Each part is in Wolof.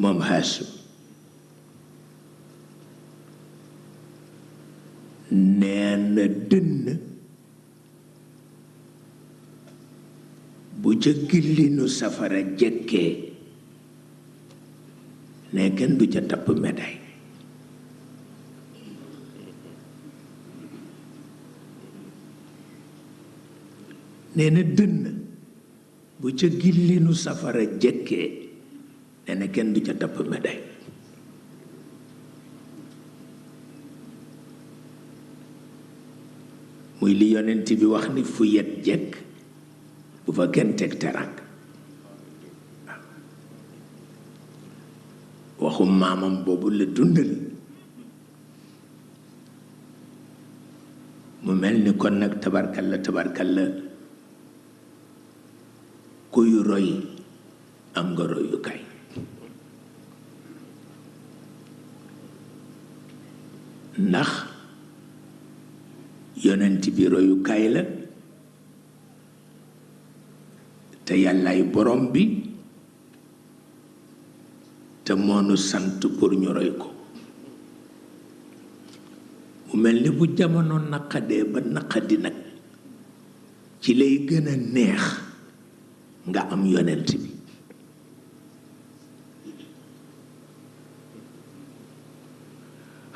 moom Haasim nee na dënn bu ca gillinu safara jekkee ne kenn du ca tapp médaille nee na dënn bu ca gillinu safara jekkee nee na kenn du ca tapp médaille muy li yonent bi wax ni fu yet jekk bu fa kenn teg terang waxu maamam boobu la dundal mu mel ni kon nag tabarkalla kuy roy am nga royukaay ndax yonent bi royukaay la te yàllaay borom bi te moonu sant pour ñu roy ko mu mel ni bu jamono naqadee ba naqadi nag ci lay gën a neex nga am yonent bi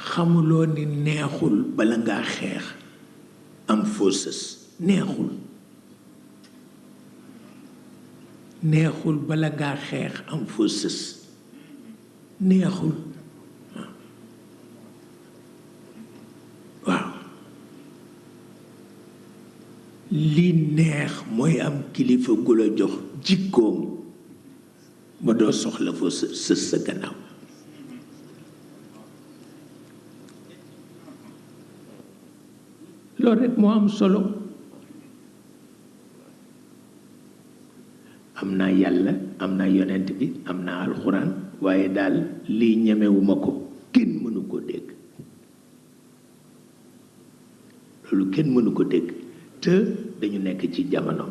xamuloo ni neexul bala ngaa xeex am faussës neexul bala ngaa xeex am faussës neexul waaw li neex mooy am kilifa gu la jox jikkoom ba doo soxla fa sës sa gannaaw loolu rekk moo am solo am naa yàlla am naa yonent bi am naa alxuraan waaye daal lii ñemewuma ko kenn mënu ko dégg loolu kenn mënu ko dégg te dañu nekk ci jamono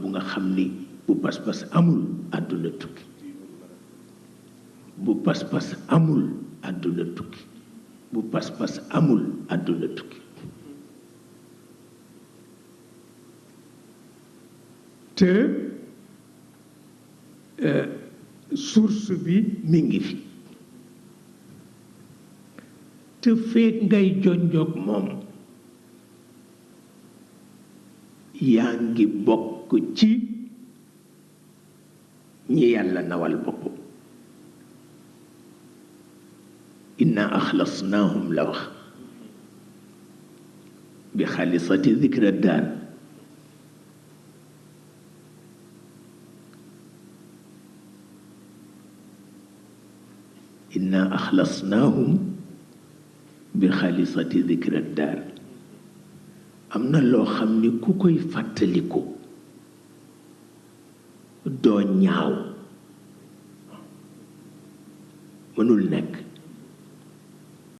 bu nga xam ni bu pas-pas amul àdduna tukki bu pas-pas amul àdduna tukki bu pas-pas amul àdduna tukki te source bi mi ngi fi te feek ngay jonjoog moom yaa ngi bokk ci ñi yàlla nawal boppam inna axlasnaahum la wax bi xaalisati dikra daan inna axlasnaahum bi xaalisati dikra daar am na loo xam ni ku koy fàttaliku doo ñaaw mënul nekk